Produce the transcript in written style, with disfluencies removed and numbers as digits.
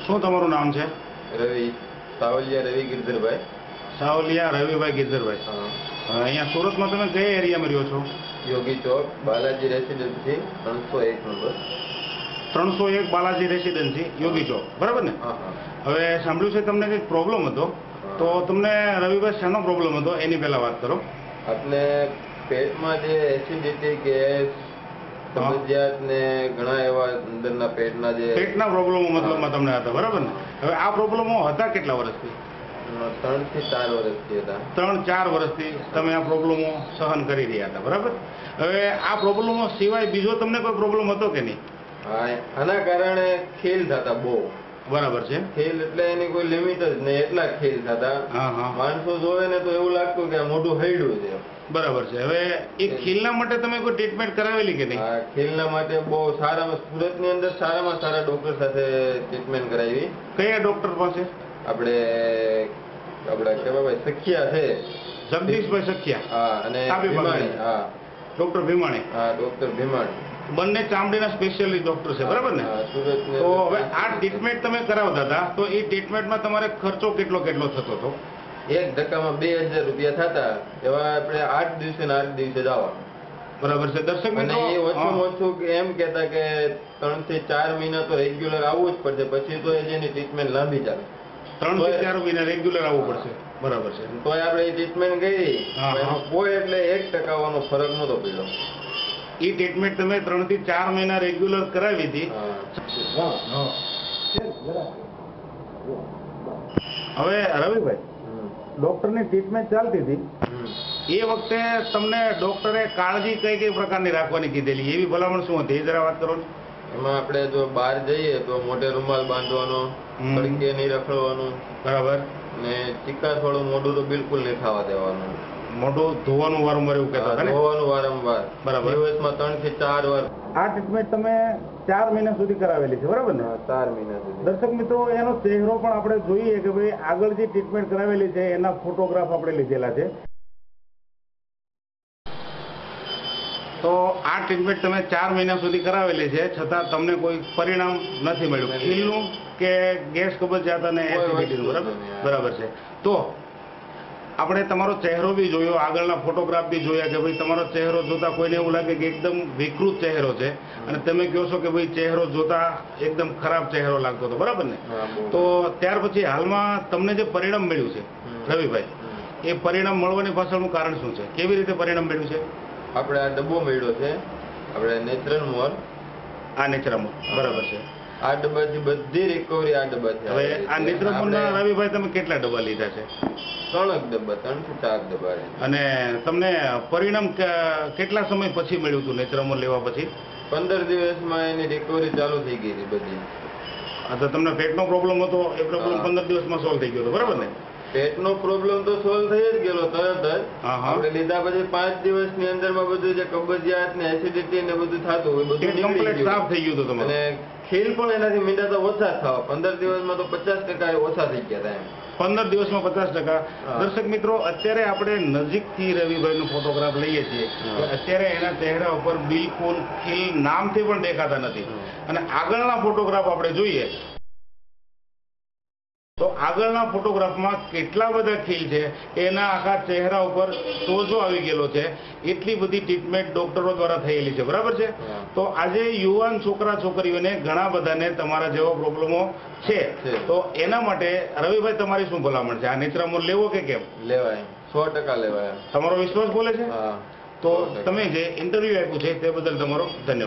શું તમારું નામ છે? રવિ સાવલિયા રવિ ગિરધરભાઈ. સાવલિયા રવિભાઈ ગિરધરભાઈ. અહીંયા સુરતમાં તમે કયા એરિયામાં રહ્યો છો? Yogi Chowk Balaji residency 301 number. 301 Balaji residency Yogi Chowk, બરાબર ને? હવે સાંભળ્યું છે તમને કંઈક પ્રોબ્લેમ હતો, તો તમને રવિભાઈ શાનો પ્રોબ્લેમ હતો એની પહેલા વાત કરો. આપણે પેટમાં જે એસિડિટી, ગેસ, કબજિયાત ને ઘણા એવા અંદરના પેટના પ્રોબ્લેમો મતલબમાં તમને હતા, બરાબર ને? હવે આ પ્રોબ્લેમો હતા કેટલા વર્ષથી? 3 થી 4 વર્ષથી હતા. 3-4 વર્ષથી તમે આ પ્રોબ્લેમો સહન કરી રહ્યા હતા, બરાબર? હવે આ પ્રોબ્લેમો સિવાય બીજો તમને કોઈ પ્રોબ્લેમ હતો કે નહીં? હા, આના કારણે ખેલ થતા બહુ. બરાબર છે. ખેલ એટલે એની કોઈ લિમિટ જ નહીં, એટલા ખેલ થતા. માણસો જોવે ને તો એવું લાગતું કે મોઢું હૈડું છે. બરાબર છે. હવે એ ખીલના માટે તમે કોઈ ટ્રીટમેન્ટ કરાવેલી કે નહીં? હા, ખીલના માટે બહુ સારામાં સુરતની અંદર સારામાં સારા ડોક્ટર સાથે ટ્રીટમેન્ટ કરાવી. કયા ડોક્ટર પાસે? આપણે કેવા ભાઈ સખિયા છે, જગદીશભાઈ સખિયા. હા, અને ભીમાણી. હા, ડોક્ટર ભીમાણી. હા, ડોક્ટર ભીમાણી. બંને ચામડીના સ્પેશિયલિસ્ટ ડોક્ટર છે, બરાબર ને? તો હવે આ ટ્રીટમેન્ટ તમે કરાવતા હતા, તો એ ટ્રીટમેન્ટમાં તમારે ખર્ચો કેટલો થતો હતો? 1 ધક્કામાં 2000 રૂપિયા થતા. એવા આપણે 8 દિવસે ને 8 દિવસે જવા. બરાબર છે. દર્શક મિત્રો, એ ઓછું એમ કહેતા કે 3 થી 4 મહિના તો રેગ્યુલર આવવું જ પડશે, પછી તો એની ટ્રીટમેન્ટ લાંબી ચાલે. 3 થી 4 મહિના રેગ્યુલર આવવું પડશે, બરાબર છે? તો આપણે એ ટ્રીટમેન્ટ કરી, કોઈ એટલે 1% ફરક નતો પડ્યો. એ ટ્રીટમેન્ટ તમે 3 થી 4 મહિના રેગ્યુલર કરાવી હતી. હવે રવિભાઈ, ડોક્ટરની ટ્રીટમેન્ટ ચાલતી હતી, એ વખતે તમને ડોક્ટરે કાળજી કઈ પ્રકારની રાખવાની કીધેલી, એવી ભલામણ શું હતી, એ જરા વાત કરો. એમાં આપણે જો બહાર જઈએ તો મોઢે રૂમાલ બાંધવાનો, પડકે નહીં રખડવાનું, બરાબર, ને ચીકાશવાળું મોઢું તો બિલકુલ નહીં થવા દેવાનું. મોઢું ધોવાનું વારંવાર, એવું કહેતા હતા ને? ધોવાનું વારંવાર, બરાબર, દિવસમાં 3 થી 4 વાર. આ ટ્રીટમેન્ટ તમે 4 મહિના સુધી કરાવેલી છે, બરાબર ને? 4 મહિના સુધી. દર્શક મિત્રો, એનો ચહેરો પણ આપણે જોઈએ કે ભાઈ આગળ જે ટ્રીટમેન્ટ કરાવેલી છે એના ફોટોગ્રાફ આપણે લીધેલા છે. તો આ ટ્રીટમેન્ટ તમે 4 મહિના સુધી કરાવેલી છે, છતાં તમને કોઈ પરિણામ નથી મળ્યું, ખીલનું કે ગેસ, કબજિયાત અને એસિડિટીનું, બરાબર છે? તો આપણે તમારો ચહેરો બી જોયો, આગળના ફોટોગ્રાફ બી જોયા કે ભાઈ તમારો ચહેરો જોતા કોઈને એવું લાગે કે એકદમ વિકૃત ચહેરો છે, અને તમે કહો છો કે ભાઈ ચહેરો જોતા એકદમ ખરાબ ચહેરો લાગતો હતો, બરાબર ને? તો ત્યાર પછી હાલમાં તમને જે પરિણામ મળ્યું છે રવિભાઈ, એ પરિણામ મળવાની પાછળનું કારણ શું છે? કેવી રીતે પરિણામ મળ્યું છે? આપણે આ ડબ્બો મળ્યો છે, આપણે નેચરલ મોર. આ નેચરલ મોર, બરાબર છે? આ ડબ્બાથી બધી રિકવરી આ ડબ્બાથી. હવે આ નેચરલ મોરના રવિભાઈ તમે કેટલા ડબ્બા લીધા છે? 3 ડબ્બા, 3 થી 4 ડબ્બા. અને તમને પરિણામ કેટલા સમય પછી મળ્યું હતું નેચરલ મોર લેવા પછી? 15 દિવસમાં એની રિકવરી ચાલુ થઈ ગઈ હતી બધી. તો તમને પેટનો પ્રોબ્લેમ હતો, એ પ્રોબ્લેમ 15 દિવસમાં સોલ્વ થઈ ગયો હતો, બરાબર ને? પેટનો પ્રોબ્લેમ તો સોલ્વ થઈ જ ગયેલો તરત જ. આપણે લીધા પછી 5 દિવસની અંદરમાં બધું જે કબજિયાત ને એસિડિટી ને બધું થતું હોય બધું કમ્પ્લીટ સાફ થઈ ગયું હતું તમારું. અને ખેલ પણ એનાથી મીંડા ઓછા થવા. 15 દિવસમાં તો 50% ઓછા થઈ ગયા હતા. 15 દિવસમાં 50%. દર્શક મિત્રો, અત્યારે આપણે નજીકથી રવિભાઈનો ફોટોગ્રાફ લઈએ છીએ, અત્યારે એના ચહેરા ઉપર બિલકુલ ખીલ નામથી પણ દેખાતા નથી. અને આગળના ફોટોગ્રાફ આપણે જોઈએ તો આગળના ફોટોગ્રાફમાં કેટલા બધા ખીલ છે, એના આખા ચહેરા ઉપર સોજો આવી ગયેલો છે. એટલી બધી ટ્રીટમેન્ટ ડોક્ટરો દ્વારા થયેલી છે, બરાબર છે? તો આજે યુવાન છોકરા છોકરીઓને ઘણા બધાને તમારા જેવા પ્રોબ્લેમો છે, તો એના માટે રવિભાઈ તમારી શું ભલામણ છે? આ નેચરલ મોર લેવો કે કેમ? લેવાય, 100% લેવાય. તમારો વિશ્વાસ બોલે છે? તો તમે જે ઇન્ટરવ્યુ આપ્યું છે તે બદલ તમારો ધન્યવાદ.